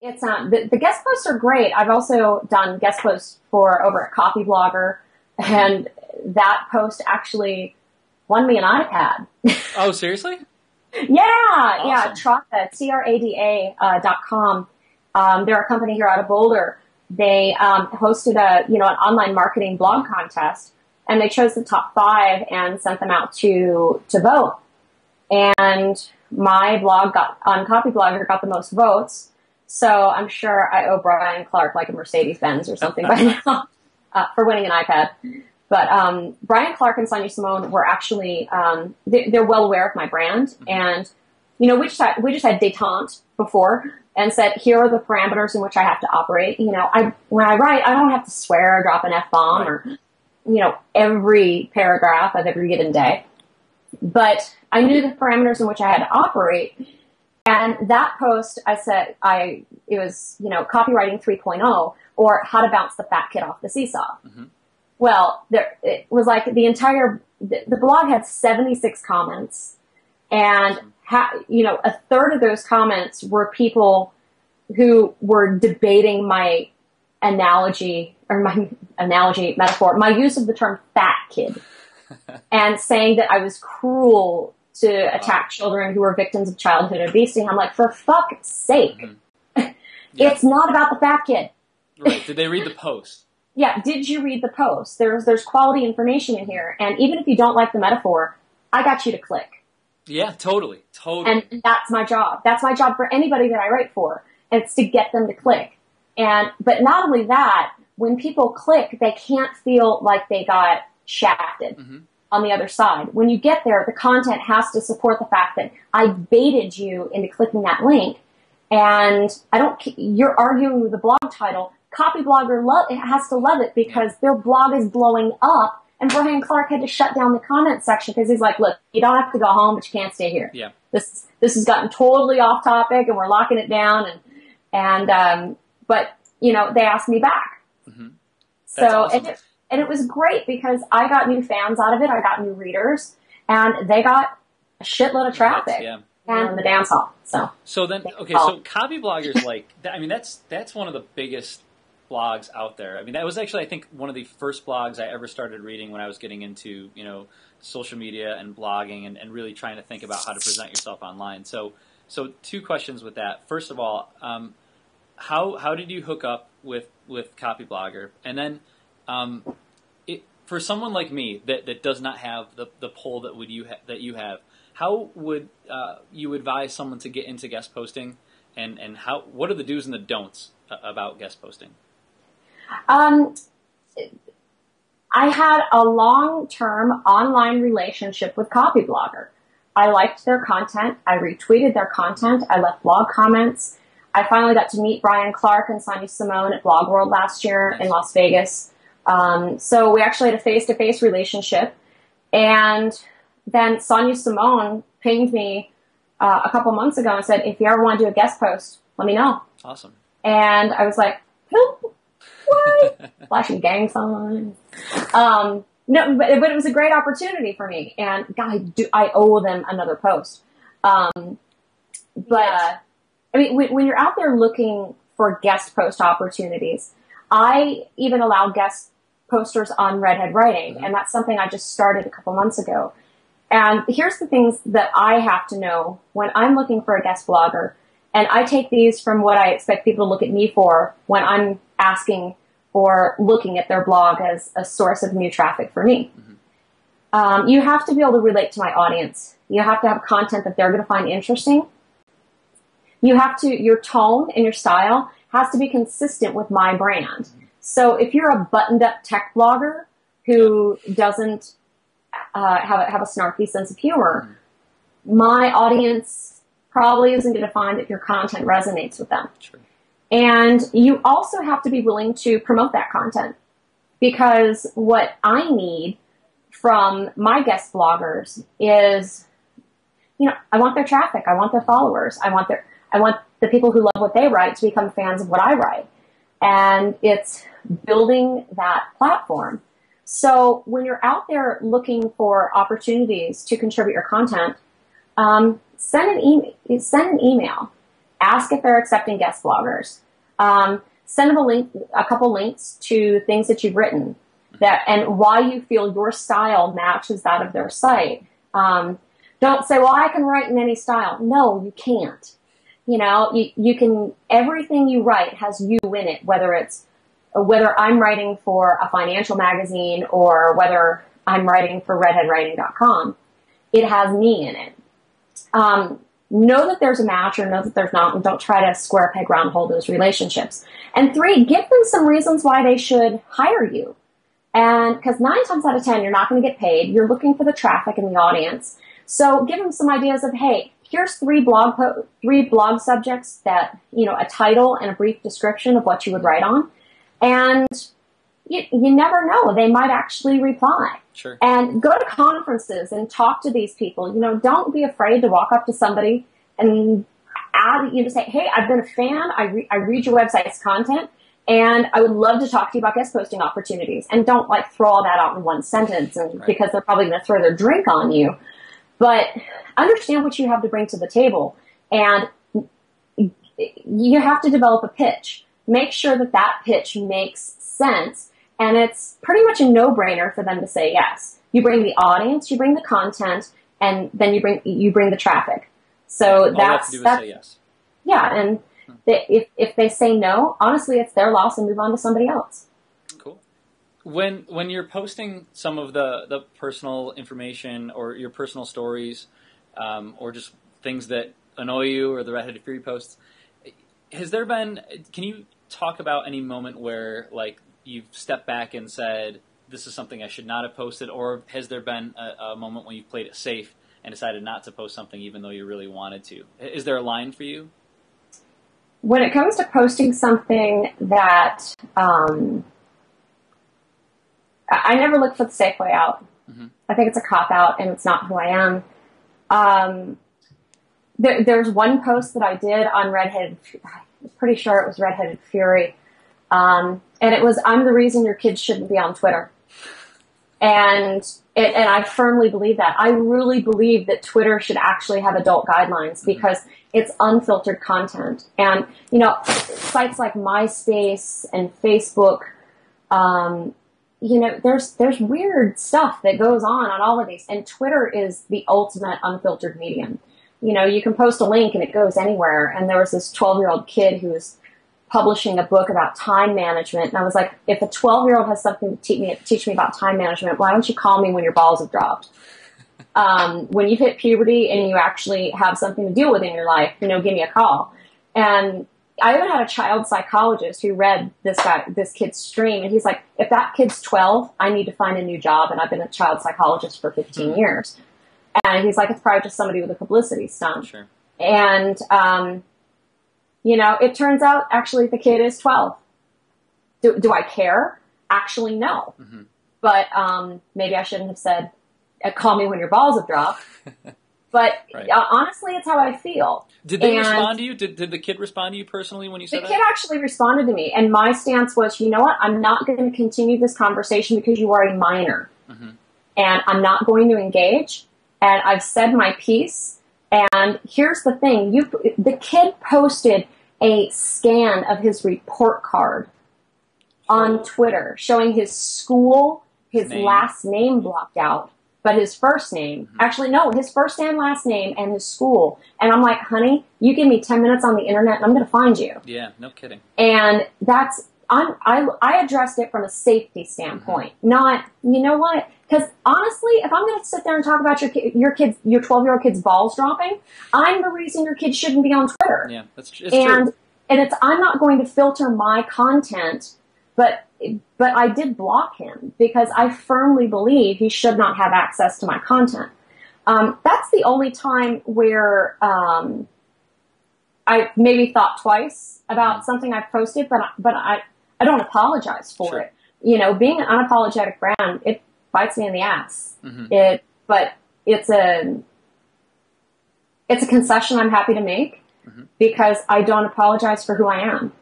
It's the guest posts are great. I've also done guest posts for over at Copy Blogger, and that post actually won me an iPad. Oh, seriously? Yeah, awesome. Yeah. Trada.com. They're a company here out of Boulder. They hosted an online marketing blog contest, and they chose the top 5 and sent them out to vote. And my blog on Copy Blogger got the most votes. So I'm sure I owe Brian Clark like a Mercedes-Benz or something by now for winning an iPad. But Brian Clark and Sonia Simone were actually they're well aware of my brand, and we just had détente before and said, here are the parameters in which I have to operate. When I write, I don't have to swear or drop an F-bomb or every paragraph of every given day. But I knew the parameters in which I had to operate. And that post, I said, it was, copywriting 3.0 or how to bounce the fat kid off the seesaw. Mm-hmm. Well, it was like the blog had 76 comments, and a third of those comments were people who were debating my metaphor, my use of the term fat kid, and saying that I was cruel to attack children who were victims of childhood obesity. I'm like, for fuck's sake, It's not about the fat kid. Right. Did they read the post? Yeah. Did you read the post? There's quality information in here. And even if you don't like the metaphor, I got you to click. Yeah, totally. And that's my job. That's my job for anybody that I write for. It's to get them to click. But not only that, when people click, they can't feel like they got shafted on the other side. When you get there, the content has to support the fact that I baited you into clicking that link. And you're arguing with the blog title. Copy Blogger has to love it because their blog is blowing up. And Brian Clark had to shut down the comment section because he's like, look, you don't have to go home, but you can't stay here. Yeah. This has gotten totally off topic and we're locking it down. But they asked me back. Mm-hmm. So, awesome. And it was great because I got new fans out of it. I got new readers and they got a shitload of traffic. Yeah. And the dance hall. So Copy Blogger's that's one of the biggest blogs out there. I mean, that was actually, I think, one of the first blogs I ever started reading when I was getting into, social media and blogging and really trying to think about how to present yourself online. So 2 questions with that. First of all, how did you hook up with Copy Blogger? And then for someone like me that does not have the pull that you have, how would you advise someone to get into guest posting, and what are the do's and the don'ts about guest posting? I had a long-term online relationship with Copy Blogger. I liked their content. I retweeted their content. I left blog comments. I finally got to meet Brian Clark and Sonia Simone at Blog World last year in Las Vegas. So we actually had a face-to-face relationship. And then Sonia Simone pinged me a couple months ago and said, if you ever want to do a guest post, let me know. Awesome. And I was like, what? Flashing gang signs. No, but it was a great opportunity for me. And God, I owe them another post. When you're out there looking for guest post opportunities, I even allow guest posters on Redhead Writing, and that's something I just started a couple months ago. And here's the things that I have to know when I'm looking for a guest blogger, and I take these from what I expect people to look at me for when I'm asking or looking at their blog as a source of new traffic for me. Mm-hmm. You have to be able to relate to my audience. You have to have content that they're going to find interesting. Your tone and your style has to be consistent with my brand. So if you're a buttoned up tech blogger who doesn't have a snarky sense of humor, my audience probably isn't going to find that your content resonates with them. Sure. And you also have to be willing to promote that content, because what I need from my guest bloggers is, I want their traffic. I want their followers. I want the people who love what they write to become fans of what I write. And it's building that platform. So when you're out there looking for opportunities to contribute your content, send an email. Ask if they're accepting guest bloggers. Send them a couple links to things that you've written and why you feel your style matches that of their site. Don't say, well, I can write in any style. No, you can't. You can, everything you write has you in it, whether I'm writing for a financial magazine or whether I'm writing for redheadwriting.com, it has me in it. Know that there's a match or know that there's not, and don't try to square peg round hole those relationships. And 3, give them some reasons why they should hire you. And because 9 times out of 10, you're not going to get paid. You're looking for the traffic and the audience. So give them some ideas of, hey, here's 3 blog subjects that, a title and a brief description of what you would write on. And you never know. They might actually reply. Sure. And go to conferences and talk to these people. Don't be afraid to walk up to somebody and say, hey, I've been a fan. I read your website's content, and I would love to talk to you about guest posting opportunities. And don't throw all that out in one sentence, because they're probably going to throw their drink on you. But understand what you have to bring to the table, and you have to develop a pitch. Make sure that pitch makes sense. And it's pretty much a no-brainer for them to say yes. You bring the audience, you bring the content, and then you bring the traffic. So all that's to do is say yes. Yeah, and if they say no, honestly, it's their loss, and move on to somebody else. Cool. When you're posting some of the personal information or your personal stories, or just things that annoy you, or the Redheaded Fury posts, can you talk about any moment where you've stepped back and said, this is something I should not have posted, or has there been a moment when you've played it safe and decided not to post something even though you really wanted to? Is there a line for you? When it comes to posting something that I never look for the safe way out. Mm-hmm. I think it's a cop-out, and it's not who I am. There's one post that I did on Redhead. I'm pretty sure it was Redheaded Fury. And it was, I'm the reason your kids shouldn't be on Twitter. And I firmly believe that. I really believe that Twitter should actually have adult guidelines, because it's unfiltered content. And, sites like MySpace and Facebook, there's weird stuff that goes on all of these. And Twitter is the ultimate unfiltered medium. You can post a link and it goes anywhere. And there was this 12-year-old kid who was publishing a book about time management. And I was like, if a 12-year-old has something to teach me about time management, why don't you call me when your balls have dropped? When you've hit puberty and you actually have something to deal with in your life, give me a call. And I even had a child psychologist who read this kid's stream, and he's like, if that kid's 12, I need to find a new job. And I've been a child psychologist for 15 years. And he's like, it's probably just somebody with a publicity stunt. Sure. And, it turns out actually the kid is 12. Do I care? Actually, no. Mm-hmm. But maybe I shouldn't have said, call me when your balls have dropped. But right. Honestly, it's how I feel. Did they respond to you? Did the kid respond to you personally when you said that? The kid actually responded to me. And my stance was, you know what? I'm not going to continue this conversation because you are a minor. Mm-hmm. And I'm not going to engage. And I've said my piece. And here's the thing. The kid posted a scan of his report card on Twitter showing his school, his last name blocked out, but his first name. Mm-hmm. Actually, no, his first and last name and his school. And I'm like, honey, you give me 10 minutes on the internet and I'm going to find you. Yeah, no kidding. And I addressed it from a safety standpoint, not, you know what? Because honestly, if I'm going to sit there and talk about your 12-year-old kid's balls dropping, I'm the reason your kid shouldn't be on Twitter. Yeah, it's true. And I'm not going to filter my content, but I did block him because I firmly believe he should not have access to my content. That's the only time where I maybe thought twice about something I've posted, but I don't apologize for it. Being an unapologetic brand, it bites me in the ass. Mm-hmm. But it's a concession I'm happy to make because I don't apologize for who I am.